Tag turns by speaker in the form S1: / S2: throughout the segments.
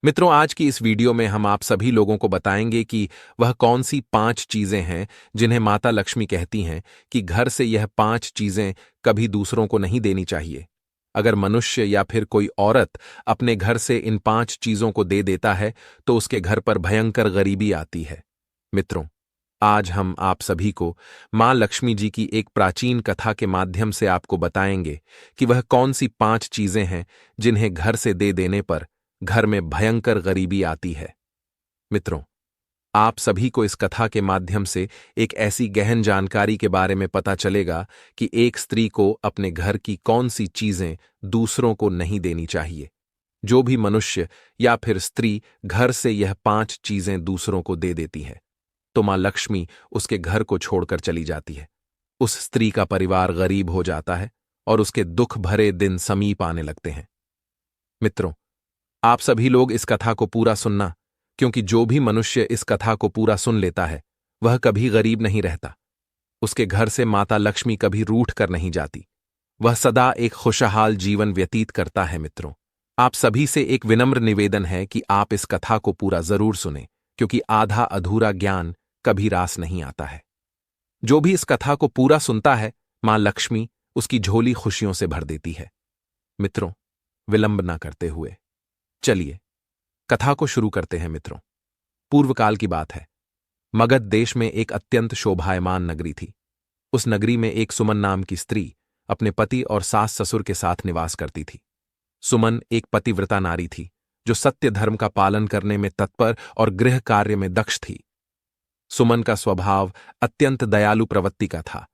S1: मित्रों, आज की इस वीडियो में हम आप सभी लोगों को बताएंगे कि वह कौन सी 5 चीजें हैं जिन्हें माता लक्ष्मी कहती हैं कि घर से यह 5 चीजें कभी दूसरों को नहीं देनी चाहिए। अगर मनुष्य या फिर कोई औरत अपने घर से इन 5 चीजों को दे देता है तो उसके घर पर भयंकर गरीबी आती है। मित्रों, आज हम आप सभी को मां लक्ष्मी जी की एक प्राचीन कथा के माध्यम से आपको बताएंगे कि वह कौन सी 5 चीजें हैं जिन्हें घर से दे देने पर घर में भयंकर गरीबी आती है। मित्रों, आप सभी को इस कथा के माध्यम से एक ऐसी गहन जानकारी के बारे में पता चलेगा कि एक स्त्री को अपने घर की कौन सी चीजें दूसरों को नहीं देनी चाहिए। जो भी मनुष्य या फिर स्त्री घर से यह 5 चीजें दूसरों को दे देती है तो मां लक्ष्मी उसके घर को छोड़कर चली जाती है। उस स्त्री का परिवार गरीब हो जाता है और उसके दुख भरे दिन समीप आने लगते हैं। मित्रों, आप सभी लोग इस कथा को पूरा सुनना, क्योंकि जो भी मनुष्य इस कथा को पूरा सुन लेता है वह कभी गरीब नहीं रहता। उसके घर से माता लक्ष्मी कभी रूठ कर नहीं जाती। वह सदा एक खुशहाल जीवन व्यतीत करता है। मित्रों, आप सभी से एक विनम्र निवेदन है कि आप इस कथा को पूरा जरूर सुनें, क्योंकि आधा अधूरा ज्ञान कभी रास नहीं आता है। जो भी इस कथा को पूरा सुनता है, मां लक्ष्मी उसकी झोली खुशियों से भर देती है। मित्रों, विलंब न करते हुए चलिए कथा को शुरू करते हैं। मित्रों, पूर्वकाल की बात है। मगध देश में एक अत्यंत शोभायमान नगरी थी। उस नगरी में एक सुमन नाम की स्त्री अपने पति और सास ससुर के साथ निवास करती थी। सुमन एक पतिव्रता नारी थी जो सत्य धर्म का पालन करने में तत्पर और गृह कार्य में दक्ष थी। सुमन का स्वभाव अत्यंत दयालु प्रवृत्ति का था।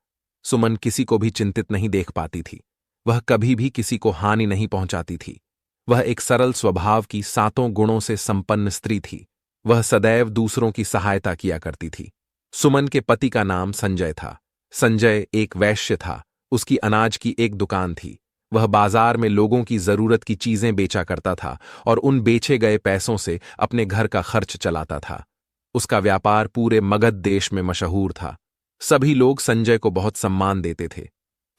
S1: सुमन किसी को भी चिंतित नहीं देख पाती थी। वह कभी भी किसी को हानि नहीं पहुंचाती थी। वह एक सरल स्वभाव की 7 गुणों से संपन्न स्त्री थी। वह सदैव दूसरों की सहायता किया करती थी। सुमन के पति का नाम संजय था। संजय एक वैश्य था। उसकी अनाज की एक दुकान थी। वह बाजार में लोगों की जरूरत की चीजें बेचा करता था और उन बेचे गए पैसों से अपने घर का खर्च चलाता था। उसका व्यापार पूरे मगध देश में मशहूर था। सभी लोग संजय को बहुत सम्मान देते थे।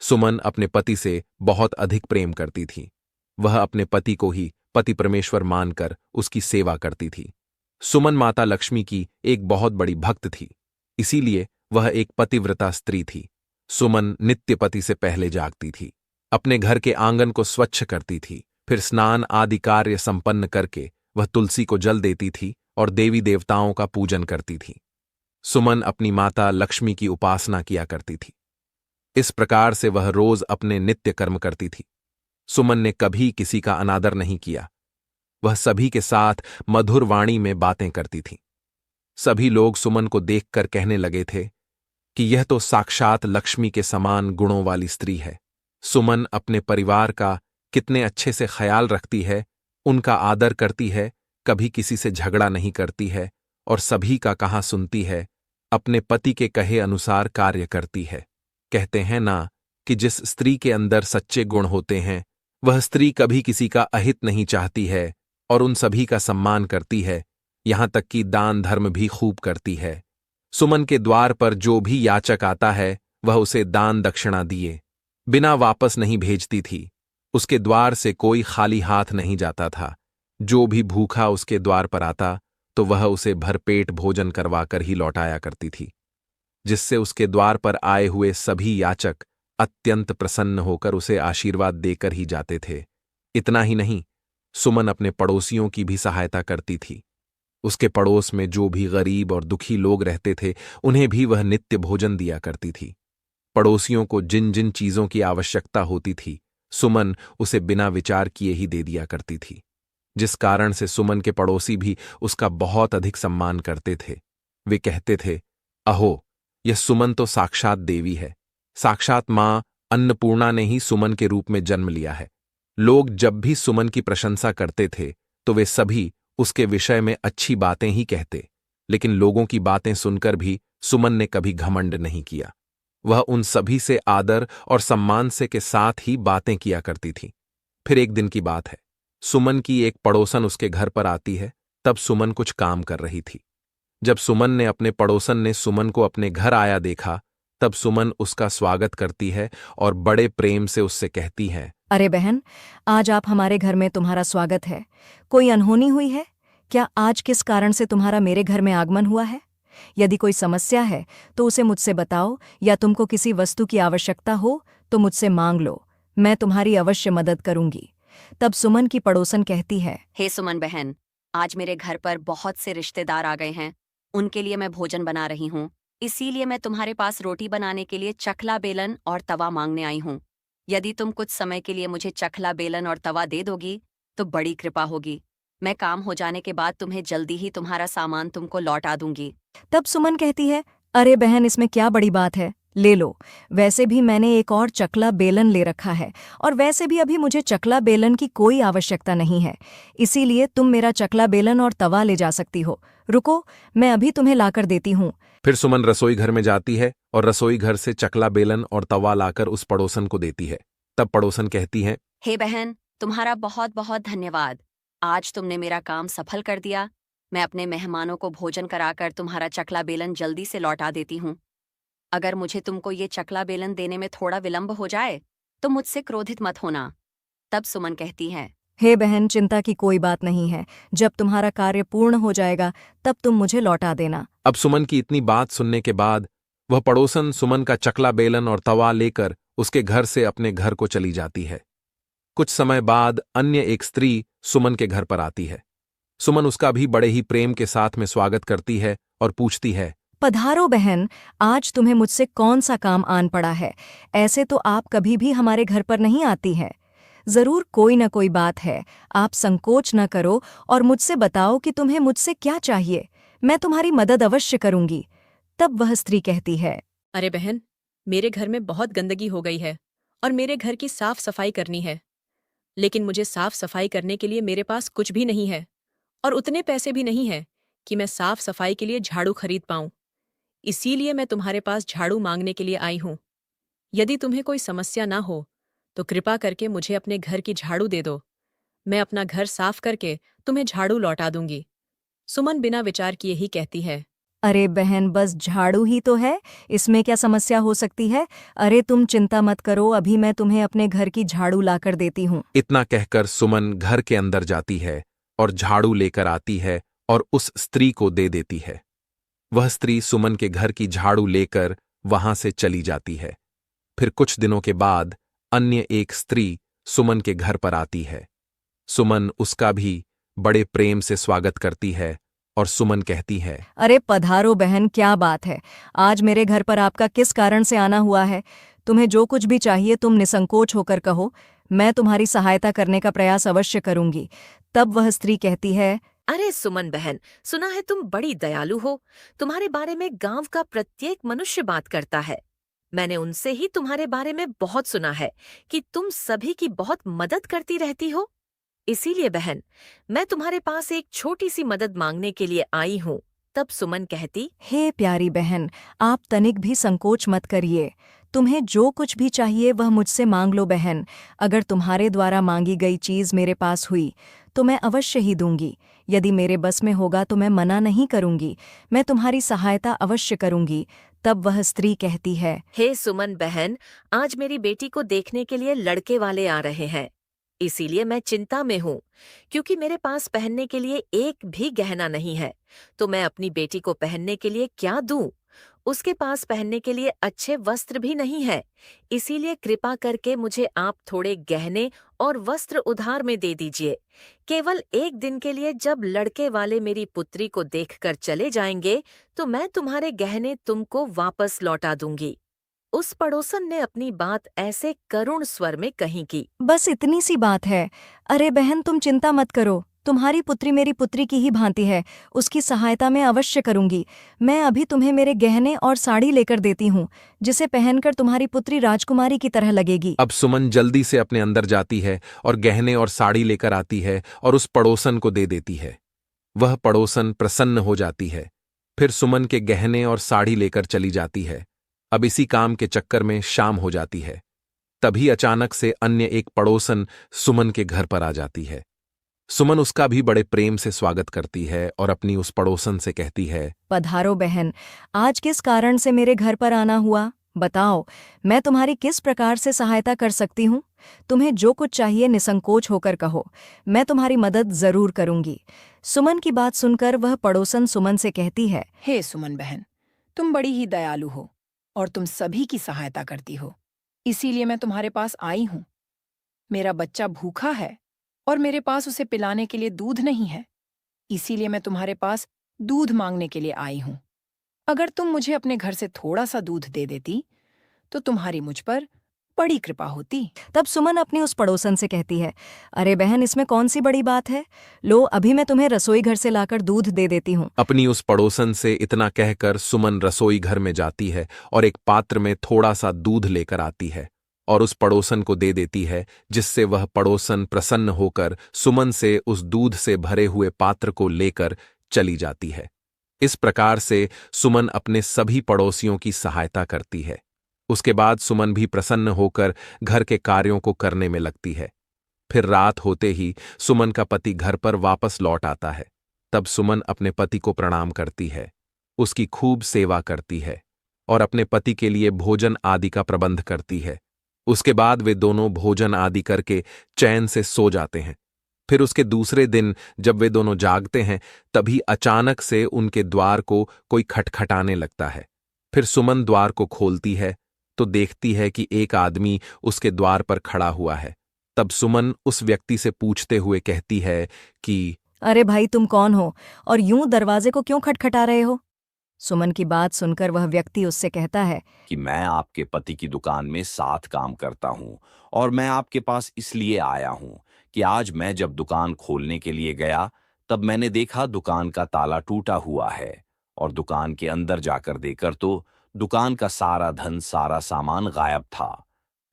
S1: सुमन अपने पति से बहुत अधिक प्रेम करती थी। वह अपने पति को ही पति परमेश्वर मानकर उसकी सेवा करती थी। सुमन माता लक्ष्मी की एक बहुत बड़ी भक्त थी, इसीलिए वह एक पतिव्रता स्त्री थी। सुमन नित्य पति से पहले जागती थी, अपने घर के आंगन को स्वच्छ करती थी, फिर स्नान आदि कार्य संपन्न करके वह तुलसी को जल देती थी और देवी देवताओं का पूजन करती थी। सुमन अपनी माता लक्ष्मी की उपासना किया करती थी। इस प्रकार से वह रोज अपने नित्य कर्म करती थी। सुमन ने कभी किसी का अनादर नहीं किया। वह सभी के साथ मधुर वाणी में बातें करती थी। सभी लोग सुमन को देखकर कहने लगे थे कि यह तो साक्षात लक्ष्मी के समान गुणों वाली स्त्री है। सुमन अपने परिवार का कितने अच्छे से ख्याल रखती है, उनका आदर करती है, कभी किसी से झगड़ा नहीं करती है और सभी का कहा सुनती है, अपने पति के कहे अनुसार कार्य करती है। कहते हैं ना कि जिस स्त्री के अंदर सच्चे गुण होते हैं वह स्त्री कभी किसी का अहित नहीं चाहती है और उन सभी का सम्मान करती है, यहां तक कि दान धर्म भी खूब करती है। सुमन के द्वार पर जो भी याचक आता है वह उसे दान दक्षिणा दिए बिना वापस नहीं भेजती थी। उसके द्वार से कोई खाली हाथ नहीं जाता था। जो भी भूखा उसके द्वार पर आता तो वह उसे भरपेट भोजन करवाकर ही लौटाया करती थी, जिससे उसके द्वार पर आए हुए सभी याचक अत्यंत प्रसन्न होकर उसे आशीर्वाद देकर ही जाते थे। इतना ही नहीं, सुमन अपने पड़ोसियों की भी सहायता करती थी। उसके पड़ोस में जो भी गरीब और दुखी लोग रहते थे उन्हें भी वह नित्य भोजन दिया करती थी। पड़ोसियों को जिन जिन चीजों की आवश्यकता होती थी सुमन उसे बिना विचार किए ही दे दिया करती थी, जिस कारण से सुमन के पड़ोसी भी उसका बहुत अधिक सम्मान करते थे। वे कहते थे, अहो, यह सुमन तो साक्षात देवी है। साक्षात मां अन्नपूर्णा ने ही सुमन के रूप में जन्म लिया है। लोग जब भी सुमन की प्रशंसा करते थे तो वे सभी उसके विषय में अच्छी बातें ही कहते, लेकिन लोगों की बातें सुनकर भी सुमन ने कभी घमंड नहीं किया। वह उन सभी से आदर और सम्मान से के साथ ही बातें किया करती थी। फिर एक दिन की बात है, सुमन की एक पड़ोसन उसके घर पर आती है। तब सुमन कुछ काम कर रही थी। जब सुमन ने अपने पड़ोसन ने सुमन को अपने घर आया देखा तब सुमन उसका स्वागत करती है और बड़े प्रेम से उससे कहती है,
S2: अरे बहन, आज आप हमारे घर में, तुम्हारा स्वागत है। कोई अनहोनी हुई है? क्या आज किस कारण से तुम्हारा मेरे घर में आगमन हुआ है? यदि कोई समस्या है तो उसे मुझसे बताओ, या तुमको किसी वस्तु की आवश्यकता हो तो मुझसे मांग लो, मैं तुम्हारी अवश्य मदद करूंगी। तब सुमन की पड़ोसन कहती है,
S3: हे सुमन बहन, आज मेरे घर पर बहुत से रिश्तेदार आ गए हैं। उनके लिए मैं भोजन बना रही हूँ। इसीलिए मैं तुम्हारे पास रोटी बनाने के लिए चकला बेलन और तवा मांगने आई हूँ। यदि तुम कुछ समय के लिए मुझे चकला बेलन और तवा दे दोगी तो बड़ी कृपा होगी। मैं काम हो जाने के बाद तुम्हें जल्दी ही तुम्हारा सामान तुमको लौटा दूंगी।
S2: तब सुमन कहती है, अरे बहन, इसमें क्या बड़ी बात है, ले लो। वैसे भी मैंने एक और चकला बेलन ले रखा है, और वैसे भी अभी मुझे चकला बेलन की कोई आवश्यकता नहीं है। इसीलिए तुम मेरा चकला बेलन और तवा ले जा सकती हो। रुको, मैं अभी तुम्हें लाकर देती हूँ।
S1: फिर सुमन रसोई घर में जाती है और रसोई घर से चकला बेलन और तवा लाकर उस पड़ोसन को देती है। तब पड़ोसन कहती है,
S3: हे बहन, तुम्हारा बहुत बहुत धन्यवाद। आज तुमने मेरा काम सफल कर दिया। मैं अपने मेहमानों को भोजन कराकर तुम्हारा चकला बेलन जल्दी से लौटा देती हूँ। अगर मुझे तुमको ये चकला बेलन देने में थोड़ा विलंब हो जाए तो मुझसे क्रोधित मत होना। तब सुमन कहती है,
S2: हे बहन, चिंता की कोई बात नहीं है। जब तुम्हारा कार्य पूर्ण हो जाएगा तब तुम मुझे लौटा देना।
S1: अब सुमन की इतनी बात सुनने के बाद वह पड़ोसन सुमन का चकला बेलन और तवा लेकर उसके घर से अपने घर को चली जाती है। कुछ समय बाद अन्य एक स्त्री सुमन के घर पर आती है। सुमन उसका भी बड़े ही प्रेम के साथ में स्वागत करती है और पूछती है,
S2: पधारो बहन, आज तुम्हें मुझसे कौन सा काम आन पड़ा है? ऐसे तो आप कभी भी हमारे घर पर नहीं आती हैं। जरूर कोई न कोई बात है। आप संकोच न करो और मुझसे बताओ कि तुम्हें मुझसे क्या चाहिए। मैं तुम्हारी मदद अवश्य करूंगी। तब वह स्त्री कहती है,
S4: अरे बहन, मेरे घर में बहुत गंदगी हो गई है और मेरे घर की साफ सफाई करनी है। लेकिन मुझे साफ सफाई करने के लिए मेरे पास कुछ भी नहीं है, और उतने पैसे भी नहीं हैं कि मैं साफ सफाई के लिए झाड़ू खरीद पाऊं। इसीलिए मैं तुम्हारे पास झाड़ू मांगने के लिए आई हूं। यदि तुम्हें कोई समस्या ना हो तो कृपा करके मुझे अपने घर की झाड़ू दे दो। मैं अपना घर साफ करके तुम्हें झाड़ू लौटा दूंगी। सुमन बिना विचार किए ही कहती है,
S2: अरे बहन, बस झाड़ू ही तो है, इसमें क्या समस्या हो सकती है? अरे तुम चिंता मत करो, अभी मैं तुम्हें अपने घर की झाड़ू लाकर देती हूँ।
S1: इतना कहकर सुमन घर के अंदर जाती है और झाड़ू लेकर आती है और उस स्त्री को दे देती है। वह स्त्री सुमन के घर की झाड़ू लेकर वहां से चली जाती है। फिर कुछ दिनों के बाद अन्य एक स्त्री सुमन के घर पर आती है। सुमन उसका भी बड़े प्रेम से स्वागत करती है और सुमन कहती है,
S2: अरे पधारो बहन, क्या बात है? आज मेरे घर पर आपका किस कारण से आना हुआ है? तुम्हें जो कुछ भी चाहिए तुम निसंकोच होकर कहो, मैं तुम्हारी सहायता करने का प्रयास अवश्य करूंगी। तब वह स्त्री कहती है,
S5: अरे सुमन बहन, सुना है तुम बड़ी दयालु हो। तुम्हारे बारे में गांव का प्रत्येक मनुष्य बात करता है। मैंने उनसे ही तुम्हारे बारे में बहुत सुना है कि तुम सभी की बहुत मदद करती रहती हो। इसीलिए बहन, मैं तुम्हारे पास एक छोटी सी मदद मांगने के लिए आई हूँ। तब सुमन कहती,
S2: हे प्यारी बहन, आप तनिक भी संकोच मत करिए। तुम्हें जो कुछ भी चाहिए वह मुझसे मांग लो बहन। अगर तुम्हारे द्वारा मांगी गई चीज मेरे पास हुई तो मैं अवश्य ही दूंगी। यदि मेरे बस में होगा तो मैं मना नहीं करूंगी। मैं तुम्हारी सहायता अवश्य करूंगी। तब वह स्त्री कहती है,
S5: हे सुमन बहन, आज मेरी बेटी को देखने के लिए लड़के वाले आ रहे हैं। इसीलिए मैं चिंता में हूँ, क्योंकि मेरे पास पहनने के लिए एक भी गहना नहीं है। तो मैं अपनी बेटी को पहनने के लिए क्या दूं? उसके पास पहनने के लिए अच्छे वस्त्र भी नहीं है। इसीलिए कृपा करके मुझे आप थोड़े गहने और वस्त्र उधार में दे दीजिए। केवल एक दिन के लिए जब लड़के वाले मेरी पुत्री को देखकर चले जाएंगे तो मैं तुम्हारे गहने तुमको वापस लौटा दूंगी। उस पड़ोसन ने अपनी बात ऐसे करुण स्वर में कही कि
S2: बस इतनी सी बात है। अरे बहन, तुम चिंता मत करो, तुम्हारी पुत्री मेरी पुत्री की ही भांति है। उसकी सहायता मैं अवश्य करूंगी। मैं अभी तुम्हें मेरे गहने और साड़ी लेकर देती हूँ, जिसे पहनकर तुम्हारी पुत्री राजकुमारी की तरह लगेगी।
S1: अब सुमन जल्दी से अपने अंदर जाती है और गहने और साड़ी लेकर आती है और उस पड़ोसन को दे देती है। वह पड़ोसन प्रसन्न हो जाती है। फिर सुमन के गहने और साड़ी लेकर चली जाती है। अब इसी काम के चक्कर में शाम हो जाती है। तभी अचानक से अन्य एक पड़ोसन सुमन के घर पर आ जाती है। सुमन उसका भी बड़े प्रेम से स्वागत करती है और अपनी उस पड़ोसन से कहती है,
S2: पधारो बहन, आज किस कारण से मेरे घर पर आना हुआ? बताओ, मैं तुम्हारी किस प्रकार से सहायता कर सकती हूँ? तुम्हें जो कुछ चाहिए निसंकोच होकर कहो, मैं तुम्हारी मदद जरूर करूंगी। सुमन की बात सुनकर वह पड़ोसन सुमन से कहती है,
S6: हे सुमन बहन, तुम बड़ी ही दयालु हो और तुम सभी की सहायता करती हो, इसीलिए मैं तुम्हारे पास आई हूं। मेरा बच्चा भूखा है और मेरे पास उसे पिलाने के लिए दूध नहीं है, इसीलिए मैं तुम्हारे पास दूध मांगने के लिए आई हूं। अगर तुम मुझे अपने घर से थोड़ा सा दूध दे देती तो तुम्हारी मुझ पर बड़ी कृपा होती।
S2: तब सुमन अपनी उस पड़ोसन से कहती है, अरे बहन, इसमें कौन सी बड़ी बात है, लो अभी मैं तुम्हें रसोई घर से लाकर दूध दे देती हूँ।
S1: अपनी उस पड़ोसन से इतना कहकर सुमन रसोई घर में जाती है और एक पात्र में थोड़ा सा दूध लेकर आती है और उस पड़ोसन को दे देती है, जिससे वह पड़ोसन प्रसन्न होकर सुमन से उस दूध से भरे हुए पात्र को लेकर चली जाती है। इस प्रकार से सुमन अपने सभी पड़ोसियों की सहायता करती है। उसके बाद सुमन भी प्रसन्न होकर घर के कार्यों को करने में लगती है। फिर रात होते ही सुमन का पति घर पर वापस लौट आता है। तब सुमन अपने पति को प्रणाम करती है, उसकी खूब सेवा करती है और अपने पति के लिए भोजन आदि का प्रबंध करती है। उसके बाद वे दोनों भोजन आदि करके चैन से सो जाते हैं। फिर उसके दूसरे दिन जब वे दोनों जागते हैं, तभी अचानक से उनके द्वार को कोई खटखटाने लगता है। फिर सुमन द्वार को खोलती है तो देखती है कि एक आदमी उसके द्वार पर खड़ा हुआ है। तब सुमन उस व्यक्ति से पूछते हुए कहती है कि
S2: अरे भाई, तुम कौन हो और यूं दरवाजे को क्यों खटखटा रहे हो? सुमन की बात सुनकर वह व्यक्ति उससे कहता है
S7: कि मैं आपके पति की दुकान में साथ काम करता हूं और मैं आपके पास इसलिए आया हूं कि आज मैं जब दुकान खोलने के लिए गया तब मैंने देखा दुकान का ताला टूटा हुआ है और दुकान के अंदर जाकर देखकर तो दुकान का सारा धन, सारा सामान गायब था।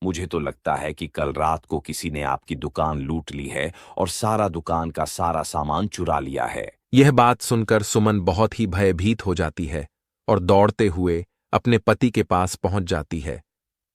S7: मुझे तो लगता है कि कल रात को किसी ने आपकी दुकान लूट ली है और सारा दुकान का सारा सामान चुरा लिया है।
S1: यह बात सुनकर सुमन बहुत ही भयभीत हो जाती है और दौड़ते हुए अपने पति के पास पहुंच जाती है।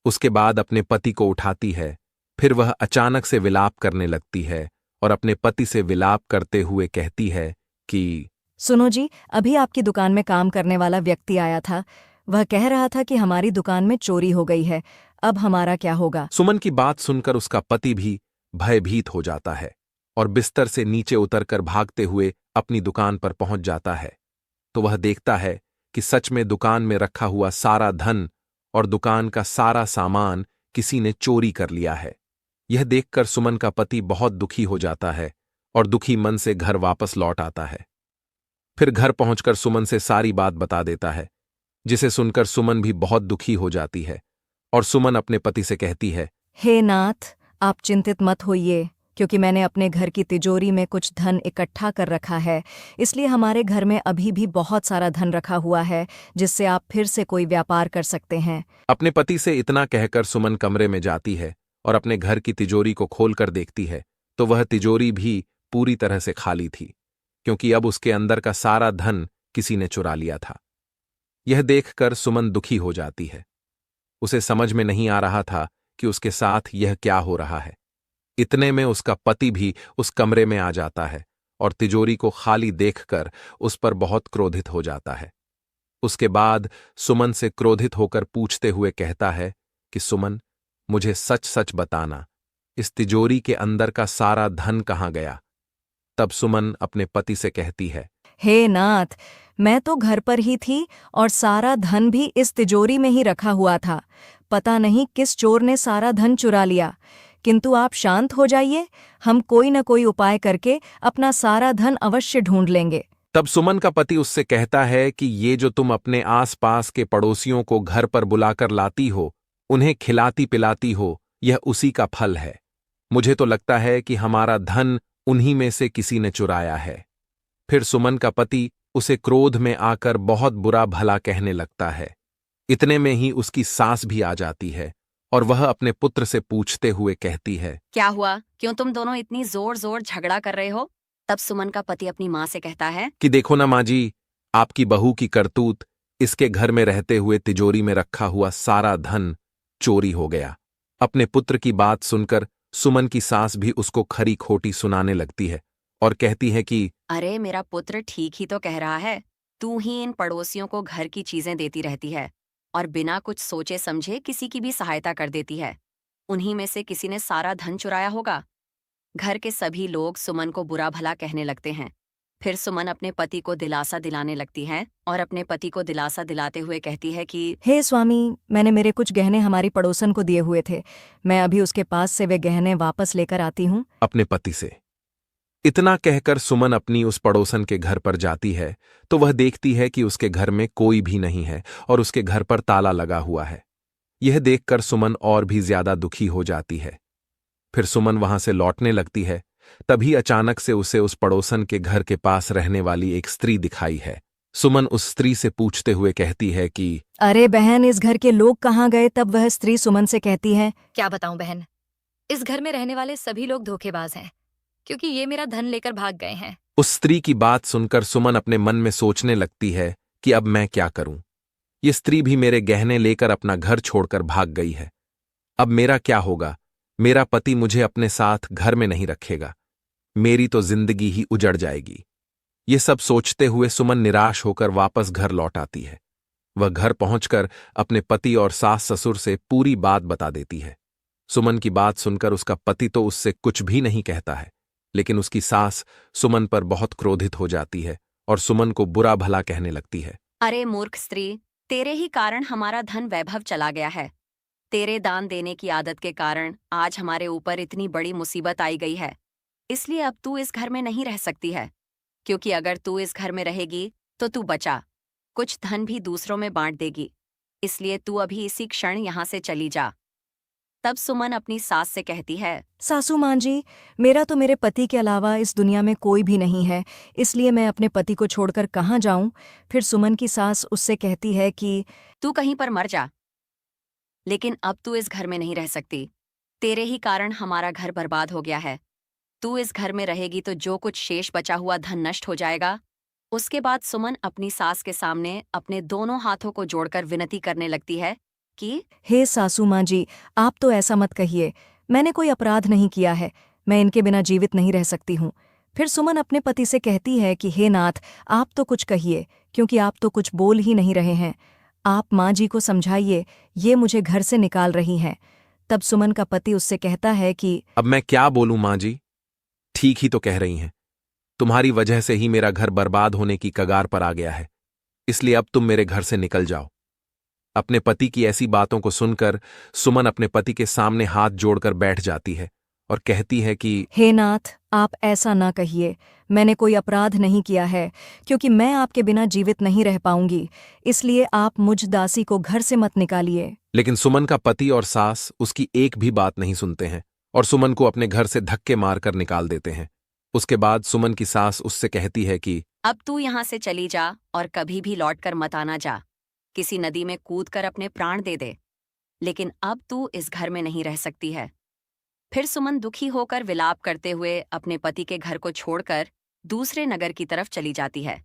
S1: उसके बाद अपने पति को उठाती है। फिर वह अचानक से विलाप करने लगती है और अपने पति से विलाप करते हुए कहती है कि
S2: सुनो जी, अभी आपकी दुकान में काम करने वाला व्यक्ति आया था। वह कह रहा था कि हमारी दुकान में चोरी हो गई है, अब हमारा क्या होगा?
S1: सुमन की बात सुनकर उसका पति भी भयभीत हो जाता है और बिस्तर से नीचे उतरकर भागते हुए अपनी दुकान पर पहुंच जाता है। तो वह देखता है कि सच में दुकान में रखा हुआ सारा धन और दुकान का सारा सामान किसी ने चोरी कर लिया है। यह देखकर सुमन का पति बहुत दुखी हो जाता है और दुखी मन से घर वापस लौट आता है। फिर घर पहुंचकर सुमन से सारी बात बता देता है, जिसे सुनकर सुमन भी बहुत दुखी हो जाती है और सुमन अपने पति से कहती है,
S2: हे नाथ, आप चिंतित मत होइए, क्योंकि मैंने अपने घर की तिजोरी में कुछ धन इकट्ठा कर रखा है, इसलिए हमारे घर में अभी भी बहुत सारा धन रखा हुआ है, जिससे आप फिर से कोई व्यापार कर सकते हैं।
S1: अपने पति से इतना कहकर सुमन कमरे में जाती है और अपने घर की तिजोरी को खोलकर देखती है तो वह तिजोरी भी पूरी तरह से खाली थी, क्योंकि अब उसके अंदर का सारा धन किसी ने चुरा लिया था। यह देखकर सुमन दुखी हो जाती है। उसे समझ में नहीं आ रहा था कि उसके साथ यह क्या हो रहा है। इतने में उसका पति भी उस कमरे में आ जाता है और तिजोरी को खाली देखकर उस पर बहुत क्रोधित हो जाता है। उसके बाद सुमन से क्रोधित होकर पूछते हुए कहता है कि सुमन, मुझे सच सच बताना, इस तिजोरी के अंदर का सारा धन कहाँ गया? तब सुमन अपने पति से कहती है,
S2: हे नाथ, मैं तो घर पर ही थी और सारा धन भी इस तिजोरी में ही रखा हुआ था। पता नहीं किस चोर ने सारा धन चुरा लिया, किंतु आप शांत हो जाइए, हम कोई न कोई उपाय करके अपना सारा धन अवश्य ढूंढ लेंगे।
S1: तब सुमन का पति उससे कहता है कि ये जो तुम अपने आसपास के पड़ोसियों को घर पर बुलाकर लाती हो, उन्हें खिलाती पिलाती हो, यह उसी का फल है। मुझे तो लगता है कि हमारा धन उन्हीं में से किसी ने चुराया है। फिर सुमन का पति उसे क्रोध में आकर बहुत बुरा भला कहने लगता है। इतने में ही उसकी सास भी आ जाती है और वह अपने पुत्र से पूछते हुए कहती है,
S3: क्या हुआ? क्यों तुम दोनों इतनी जोर जोर झगड़ा कर रहे हो? तब सुमन का पति अपनी माँ से कहता है
S1: कि देखो ना माँ जी, आपकी बहू की करतूत, इसके घर में रहते हुए तिजोरी में रखा हुआ सारा धन चोरी हो गया। अपने पुत्र की बात सुनकर सुमन की सास भी उसको खरी खोटी सुनाने लगती है और कहती है कि
S3: अरे मेरा पुत्र ठीक ही तो कह रहा है, तू ही इन पड़ोसियों को घर की चीजें देती रहती है और बिना कुछ सोचे समझे किसी की भी सहायता कर देती है। उन्हीं में से किसी ने सारा धन चुराया होगा। घर के सभी लोग सुमन को बुरा भला कहने लगते हैं। फिर सुमन अपने पति को दिलासा दिलाने लगती है और अपने पति को दिलासा दिलाते हुए कहती है कि
S2: हे स्वामी, मैंने मेरे कुछ गहने हमारी पड़ोसन को दिए हुए थे। मैं अभी उसके पास से वे गहने वापस लेकर आती हूँ।
S1: अपने पति से इतना कहकर सुमन अपनी उस पड़ोसन के घर पर जाती है तो वह देखती है कि उसके घर में कोई भी नहीं है और उसके घर पर ताला लगा हुआ है। यह देखकर सुमन और भी ज्यादा दुखी हो जाती है। फिर सुमन वहां से लौटने लगती है, तभी अचानक से उसे उस पड़ोसन के घर के पास रहने वाली एक स्त्री दिखाई है। सुमन उस स्त्री से पूछते हुए कहती है कि
S2: अरे बहन, इस घर के लोग कहाँ गए? तब वह स्त्री सुमन से कहती है,
S8: क्या बताऊं बहन, इस घर में रहने वाले सभी लोग धोखेबाज हैं, क्योंकि ये मेरा धन लेकर भाग गए हैं।
S1: उस स्त्री की बात सुनकर सुमन अपने मन में सोचने लगती है कि अब मैं क्या करूं। ये स्त्री भी मेरे गहने लेकर अपना घर छोड़कर भाग गई है। अब मेरा क्या होगा? मेरा पति मुझे अपने साथ घर में नहीं रखेगा। मेरी तो जिंदगी ही उजड़ जाएगी। ये सब सोचते हुए सुमन निराश होकर वापस घर लौट आती है। वह घर पहुंचकर अपने पति और सास ससुर से पूरी बात बता देती है। सुमन की बात सुनकर उसका पति तो उससे कुछ भी नहीं कहता है, लेकिन उसकी सास सुमन पर बहुत क्रोधित हो जाती है और सुमन को बुरा भला कहने लगती है।
S3: अरे मूर्ख स्त्री, तेरे ही कारण हमारा धन वैभव चला गया है। तेरे दान देने की आदत के कारण आज हमारे ऊपर इतनी बड़ी मुसीबत आई गई है। इसलिए अब तू इस घर में नहीं रह सकती है, क्योंकि अगर तू इस घर में रहेगी तो तू बचा कुछ धन भी दूसरों में बांट देगी। इसलिए तू अभी इसी क्षण यहाँ से चली जा। तब सुमन अपनी सास से कहती है,
S2: सासू मां जी, मेरा तो मेरे पति के अलावा इस दुनिया में कोई भी नहीं है, इसलिए मैं अपने पति को छोड़कर कहाँ जाऊं? फिर सुमन की सास उससे कहती है कि
S3: तू कहीं पर मर जा, लेकिन अब तू इस घर में नहीं रह सकती। तेरे ही कारण हमारा घर बर्बाद हो गया है। तू इस घर में रहेगी तो जो कुछ शेष बचा हुआ धन नष्ट हो जाएगा। उसके बाद सुमन अपनी सास के सामने अपने दोनों हाथों को जोड़कर विनती करने लगती है कि
S2: हे सासू मां जी, आप तो ऐसा मत कहिए। मैंने कोई अपराध नहीं किया है। मैं इनके बिना जीवित नहीं रह सकती हूँ। फिर सुमन अपने पति से कहती है कि हे नाथ, आप तो कुछ कहिए, क्योंकि आप तो कुछ बोल ही नहीं रहे हैं। आप माँ जी को समझाइए, ये मुझे घर से निकाल रही हैं। तब सुमन का पति उससे कहता है कि
S1: अब मैं क्या बोलूं मां जी? ठीक ही तो कह रही हैं। तुम्हारी वजह से ही मेरा घर बर्बाद होने की कगार पर आ गया है, इसलिए अब तुम मेरे घर से निकल जाओ। अपने पति की ऐसी बातों को सुनकर सुमन अपने पति के सामने हाथ जोड़कर बैठ जाती है और कहती है कि
S2: हे नाथ, आप ऐसा ना कहिए। मैंने कोई अपराध नहीं किया है, क्योंकि मैं आपके बिना जीवित नहीं रह पाऊंगी। इसलिए आप मुझ दासी को घर से मत निकालिए।
S1: लेकिन सुमन का पति और सास उसकी एक भी बात नहीं सुनते हैं और सुमन को अपने घर से धक्के मारकर निकाल देते हैं। उसके बाद सुमन की सास उससे कहती है कि
S3: अब तू यहाँ से चली जा और कभी भी लौटकर मत आना जा। किसी नदी में कूदकर अपने प्राण दे दे, लेकिन अब तू इस घर में नहीं रह सकती है। फिर सुमन दुखी होकर विलाप करते हुए अपने पति के घर को छोड़कर दूसरे नगर की तरफ चली जाती है।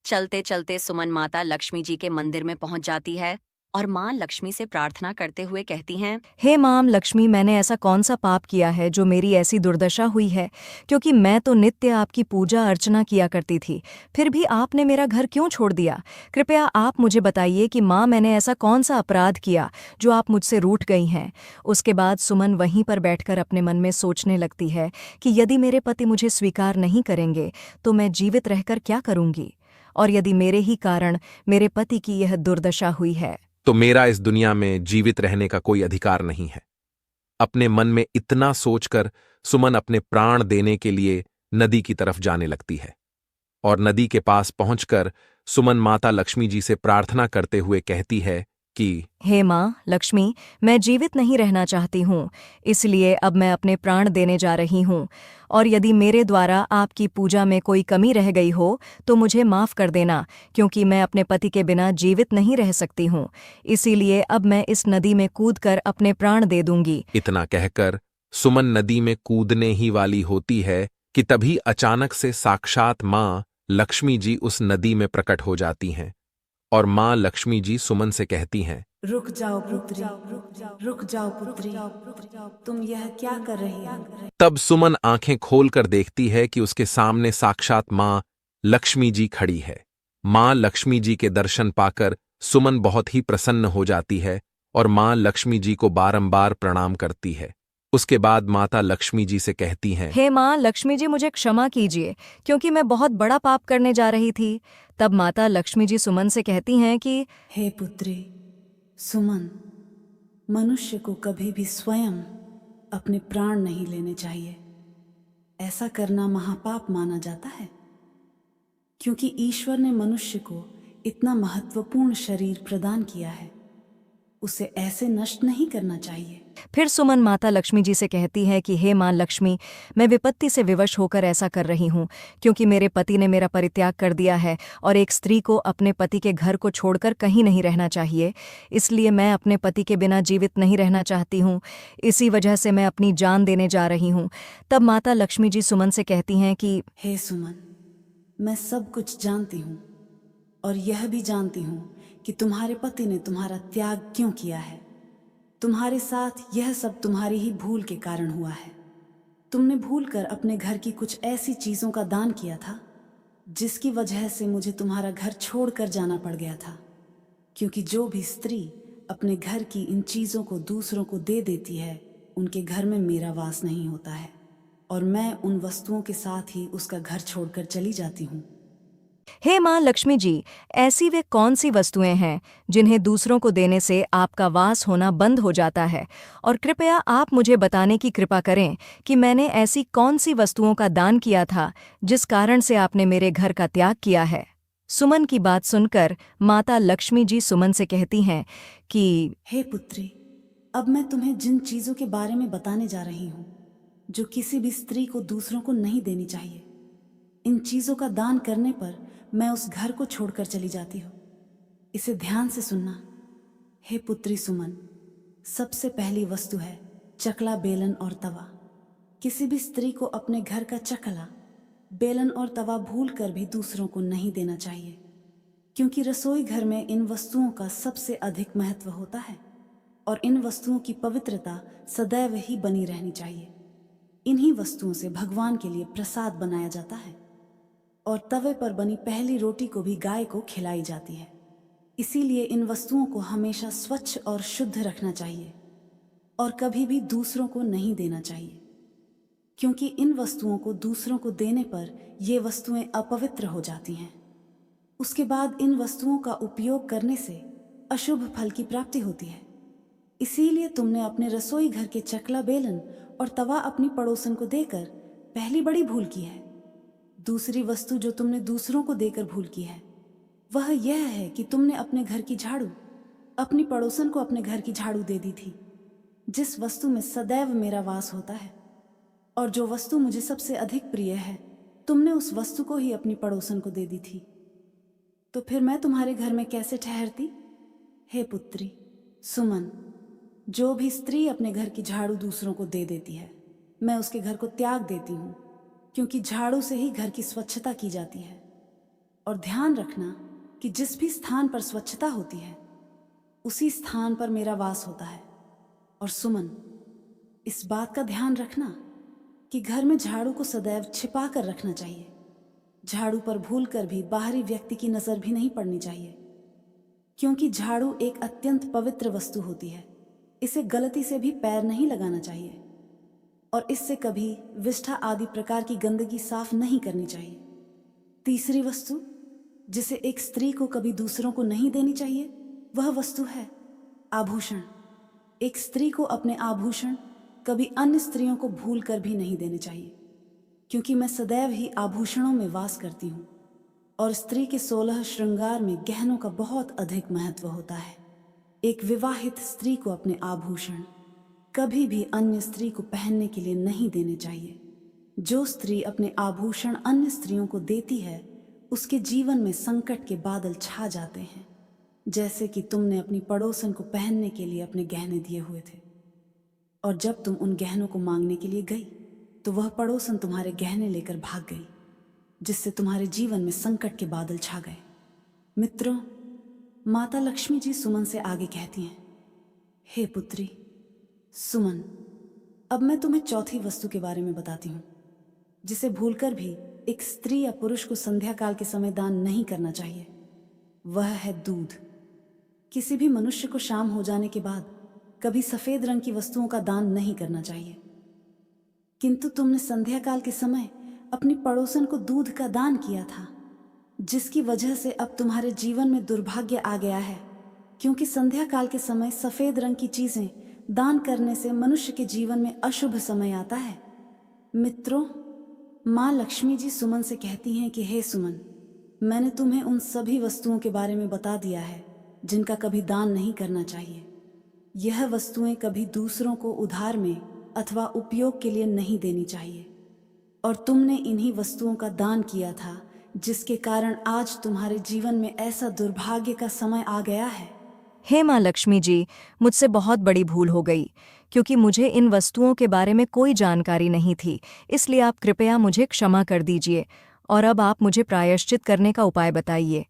S3: चलते चलते सुमन माता लक्ष्मी जी के मंदिर में पहुंच जाती है और मां लक्ष्मी से प्रार्थना करते हुए कहती हैं,
S2: हे माम लक्ष्मी, मैंने ऐसा कौन सा पाप किया है जो मेरी ऐसी दुर्दशा हुई है? क्योंकि मैं तो नित्य आपकी पूजा अर्चना किया करती थी, फिर भी आपने मेरा घर क्यों छोड़ दिया? कृपया आप मुझे बताइए कि माँ, मैंने ऐसा कौन सा अपराध किया जो आप मुझसे रूठ गई हैं? उसके बाद सुमन वहीं पर बैठकर अपने मन में सोचने लगती है कि यदि मेरे पति मुझे स्वीकार नहीं करेंगे तो मैं जीवित रहकर क्या करूंगी? और यदि मेरे ही कारण मेरे पति की यह दुर्दशा हुई है
S1: तो मेरा इस दुनिया में जीवित रहने का कोई अधिकार नहीं है। अपने मन में इतना सोचकर सुमन अपने प्राण देने के लिए नदी की तरफ जाने लगती है और नदी के पास पहुंचकर सुमन माता लक्ष्मी जी से प्रार्थना करते हुए कहती है कि
S2: हे माँ लक्ष्मी, मैं जीवित नहीं रहना चाहती हूँ, इसलिए अब मैं अपने प्राण देने जा रही हूँ। और यदि मेरे द्वारा आपकी पूजा में कोई कमी रह गई हो तो मुझे माफ़ कर देना, क्योंकि मैं अपने पति के बिना जीवित नहीं रह सकती हूँ। इसीलिए अब मैं इस नदी में कूदकर अपने प्राण दे दूंगी।
S1: इतना कहकर सुमन नदी में कूदने ही वाली होती है कि तभी अचानक से साक्षात माँ लक्ष्मी जी उस नदी में प्रकट हो जाती हैं और माँ लक्ष्मी जी सुमन से कहती हैं,
S9: रुक जाओ पुत्री, रुक जाओ पुत्री, तुम यह क्या कर रही हो?
S1: तब सुमन आंखें खोलकर देखती है कि उसके सामने साक्षात माँ लक्ष्मी जी खड़ी है। माँ लक्ष्मी जी के दर्शन पाकर सुमन बहुत ही प्रसन्न हो जाती है और मां लक्ष्मी जी को बारंबार प्रणाम करती है। उसके बाद माता लक्ष्मी जी से कहती हैं,
S2: हे माँ लक्ष्मी जी, मुझे क्षमा कीजिए क्योंकि मैं बहुत बड़ा पाप करने जा रही थी। तब माता लक्ष्मी जी सुमन से कहती हैं कि
S9: हे पुत्री सुमन, मनुष्य को कभी भी स्वयं अपने प्राण नहीं लेने चाहिए। ऐसा करना महापाप माना जाता है, क्योंकि ईश्वर ने मनुष्य को इतना महत्वपूर्ण शरीर प्रदान किया है, उसे ऐसे नष्ट नहीं करना चाहिए।
S2: फिर सुमन माता लक्ष्मी जी से कहती है कि हे माँ लक्ष्मी, मैं विपत्ति से विवश होकर ऐसा कर रही हूँ क्योंकि मेरे पति ने मेरा परित्याग कर दिया है और एक स्त्री को अपने पति के घर को छोड़कर कहीं नहीं रहना चाहिए। इसलिए मैं अपने पति के बिना जीवित नहीं रहना चाहती हूँ। इसी वजह से मैं अपनी जान देने जा रही हूँ। तब माता लक्ष्मी जी सुमन से कहती हैं कि
S9: हे सुमन, मैं सब कुछ जानती हूँ और यह भी जानती हूँ कि तुम्हारे पति ने तुम्हारा त्याग क्यों किया है। तुम्हारे साथ यह सब तुम्हारी ही भूल के कारण हुआ है। तुमने भूलकर अपने घर की कुछ ऐसी चीजों का दान किया था जिसकी वजह से मुझे तुम्हारा घर छोड़कर जाना पड़ गया था। क्योंकि जो भी स्त्री अपने घर की इन चीजों को दूसरों को दे देती है, उनके घर में मेरा वास नहीं होता है और मैं उन वस्तुओं के साथ ही उसका घर छोड़कर चली जाती हूँ।
S2: हे माँ लक्ष्मी जी, ऐसी वे कौन सी वस्तुएं हैं जिन्हें दूसरों को देने से आपका वास होना बंद हो जाता है? और कृपया आप मुझे बताने की कृपा करें कि मैंने ऐसी कौन सी वस्तुओं का दान किया था जिस कारण से आपने मेरे घर का त्याग किया है। सुमन की बात सुनकर माता लक्ष्मी जी सुमन से कहती हैं कि
S9: हे पुत्री, अब मैं तुम्हें जिन चीजों के बारे में बताने जा रही हूँ जो किसी भी स्त्री को दूसरों को नहीं देनी चाहिए, इन चीजों का दान करने पर मैं उस घर को छोड़कर चली जाती हूँ। इसे ध्यान से सुनना। हे पुत्री सुमन, सबसे पहली वस्तु है चकला, बेलन और तवा। किसी भी स्त्री को अपने घर का चकला, बेलन और तवा भूलकर भी दूसरों को नहीं देना चाहिए, क्योंकि रसोई घर में इन वस्तुओं का सबसे अधिक महत्व होता है और इन वस्तुओं की पवित्रता सदैव ही बनी रहनी चाहिए। इन्हीं वस्तुओं से भगवान के लिए प्रसाद बनाया जाता है और तवे पर बनी पहली रोटी को भी गाय को खिलाई जाती है। इसीलिए इन वस्तुओं को हमेशा स्वच्छ और शुद्ध रखना चाहिए और कभी भी दूसरों को नहीं देना चाहिए, क्योंकि इन वस्तुओं को दूसरों को देने पर ये वस्तुएं अपवित्र हो जाती हैं। उसके बाद इन वस्तुओं का उपयोग करने से अशुभ फल की प्राप्ति होती है। इसीलिए तुमने अपने रसोई घर के चकला, बेलन और तवा अपनी पड़ोसन को देकर पहली बड़ी भूल की है। दूसरी वस्तु जो तुमने दूसरों को देकर भूल की है वह यह है कि तुमने अपने घर की झाड़ू अपनी पड़ोसन को अपने घर की झाड़ू दे दी थी, जिस वस्तु में सदैव मेरा वास होता है और जो वस्तु मुझे सबसे अधिक प्रिय है, तुमने उस वस्तु को ही अपनी पड़ोसन को दे दी थी। तो फिर मैं तुम्हारे घर में कैसे ठहरती? हे पुत्री सुमन, जो भी स्त्री अपने घर की झाड़ू दूसरों को दे देती है, मैं उसके घर को त्याग देती हूँ, क्योंकि झाड़ू से ही घर की स्वच्छता की जाती है। और ध्यान रखना कि जिस भी स्थान पर स्वच्छता होती है उसी स्थान पर मेरा वास होता है। और सुमन, इस बात का ध्यान रखना कि घर में झाड़ू को सदैव छिपा कर रखना चाहिए। झाड़ू पर भूलकर भी बाहरी व्यक्ति की नजर भी नहीं पड़नी चाहिए, क्योंकि झाड़ू एक अत्यंत पवित्र वस्तु होती है। इसे गलती से भी पैर नहीं लगाना चाहिए और इससे कभी विष्ठा आदि प्रकार की गंदगी साफ नहीं करनी चाहिए। तीसरी वस्तु जिसे एक स्त्री को कभी दूसरों को नहीं देनी चाहिए वह वस्तु है आभूषण। एक स्त्री को अपने आभूषण कभी अन्य स्त्रियों को भूल कर भी नहीं देने चाहिए, क्योंकि मैं सदैव ही आभूषणों में वास करती हूँ और स्त्री के 16 श्रृंगार में गहनों का बहुत अधिक महत्व होता है। एक विवाहित स्त्री को अपने आभूषण कभी भी अन्य स्त्री को पहनने के लिए नहीं देने चाहिए। जो स्त्री अपने आभूषण अन्य स्त्रियों को देती है उसके जीवन में संकट के बादल छा जाते हैं, जैसे कि तुमने अपनी पड़ोसन को पहनने के लिए अपने गहने दिए हुए थे और जब तुम उन गहनों को मांगने के लिए गई तो वह पड़ोसन तुम्हारे गहने लेकर भाग गई, जिससे तुम्हारे जीवन में संकट के बादल छा गए। मित्रों, माता लक्ष्मी जी सुमन से आगे कहती हैं, हे पुत्री सुमन, अब मैं तुम्हें चौथी वस्तु के बारे में बताती हूँ जिसे भूलकर भी एक स्त्री या पुरुष को संध्या काल के समय दान नहीं करना चाहिए। वह है दूध। किसी भी मनुष्य को शाम हो जाने के बाद कभी सफेद रंग की वस्तुओं का दान नहीं करना चाहिए, किंतु तुमने संध्या काल के समय अपनी पड़ोसन को दूध का दान किया था, जिसकी वजह से अब तुम्हारे जीवन में दुर्भाग्य आ गया है, क्योंकि संध्या काल के समय सफेद रंग की चीजें दान करने से मनुष्य के जीवन में अशुभ समय आता है। मित्रों, माँ लक्ष्मी जी सुमन से कहती हैं कि हे सुमन, मैंने तुम्हें उन सभी वस्तुओं के बारे में बता दिया है जिनका कभी दान नहीं करना चाहिए। यह वस्तुएं कभी दूसरों को उधार में अथवा उपयोग के लिए नहीं देनी चाहिए, और तुमने इन्हीं वस्तुओं का दान किया था, जिसके कारण आज तुम्हारे जीवन में ऐसा दुर्भाग्य का समय आ गया है।
S2: हे माँ लक्ष्मी जी, मुझसे बहुत बड़ी भूल हो गई, क्योंकि मुझे इन वस्तुओं के बारे में कोई जानकारी नहीं थी, इसलिए आप कृपया मुझे क्षमा कर दीजिए और अब आप मुझे प्रायश्चित करने का उपाय बताइए।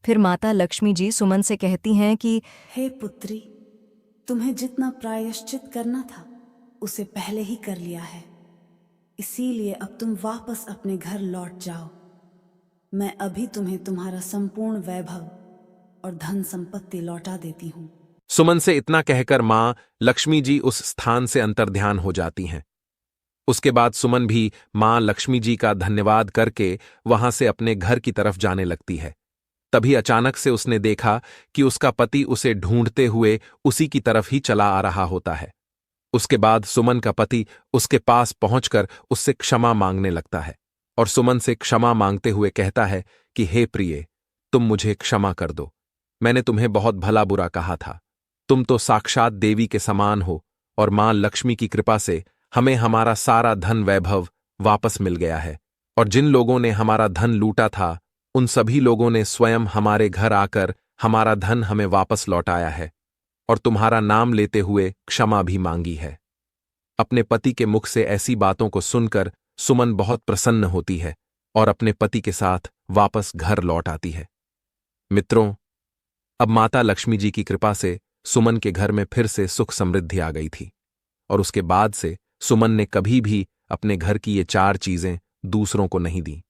S2: फिर माता लक्ष्मी जी सुमन से कहती हैं कि
S9: हे पुत्री, तुम्हें जितना प्रायश्चित करना था उसे पहले ही कर लिया है, इसीलिए अब तुम वापस अपने घर लौट जाओ। मैं अभी तुम्हें तुम्हारा संपूर्ण वैभव और धन संपत्ति लौटा देती हूँ।
S1: सुमन से इतना कहकर मां लक्ष्मी जी उस स्थान से अंतर्ध्यान हो जाती हैं। उसके बाद सुमन भी मां लक्ष्मी जी का धन्यवाद करके वहां से अपने घर की तरफ जाने लगती है। तभी अचानक से उसने देखा कि उसका पति उसे ढूंढते हुए उसी की तरफ ही चला आ रहा होता है। उसके बाद सुमन का पति उसके पास पहुंचकर उससे क्षमा मांगने लगता है और सुमन से क्षमा मांगते हुए कहता है कि हे प्रिय, तुम मुझे क्षमा कर दो। मैंने तुम्हें बहुत भला बुरा कहा था। तुम तो साक्षात देवी के समान हो और मां लक्ष्मी की कृपा से हमें हमारा सारा धन वैभव वापस मिल गया है, और जिन लोगों ने हमारा धन लूटा था उन सभी लोगों ने स्वयं हमारे घर आकर हमारा धन हमें वापस लौटाया है और तुम्हारा नाम लेते हुए क्षमा भी मांगी है। अपने पति के मुख से ऐसी बातों को सुनकर सुमन बहुत प्रसन्न होती है और अपने पति के साथ वापस घर लौट आती है। मित्रों, अब माता लक्ष्मी जी की कृपा से सुमन के घर में फिर से सुख समृद्धि आ गई थी, और उसके बाद से सुमन ने कभी भी अपने घर की ये 4 चीजें दूसरों को नहीं दी।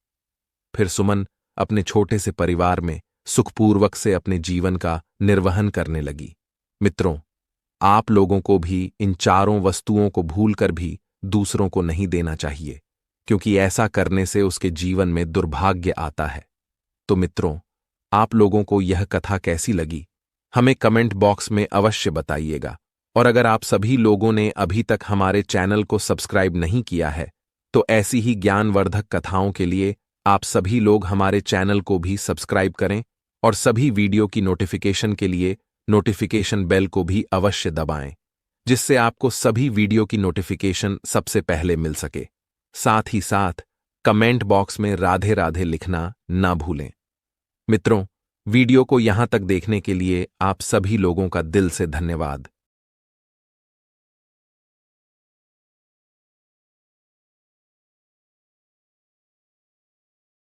S1: फिर सुमन अपने छोटे से परिवार में सुखपूर्वक से अपने जीवन का निर्वहन करने लगी। मित्रों, आप लोगों को भी इन 4 वस्तुओं को भूलकर भी दूसरों को नहीं देना चाहिए, क्योंकि ऐसा करने से उसके जीवन में दुर्भाग्य आता है। तो मित्रों, आप लोगों को यह कथा कैसी लगी, हमें कमेंट बॉक्स में अवश्य बताइएगा। और अगर आप सभी लोगों ने अभी तक हमारे चैनल को सब्सक्राइब नहीं किया है, तो ऐसी ही ज्ञानवर्धक कथाओं के लिए आप सभी लोग हमारे चैनल को भी सब्सक्राइब करें और सभी वीडियो की नोटिफिकेशन के लिए नोटिफिकेशन बेल को भी अवश्य दबाएं, जिससे आपको सभी वीडियो की नोटिफिकेशन सबसे पहले मिल सके। साथ ही साथ कमेंट बॉक्स में राधे राधे लिखना ना भूलें। मित्रों, वीडियो को यहां तक देखने के लिए आप सभी लोगों का दिल से धन्यवाद।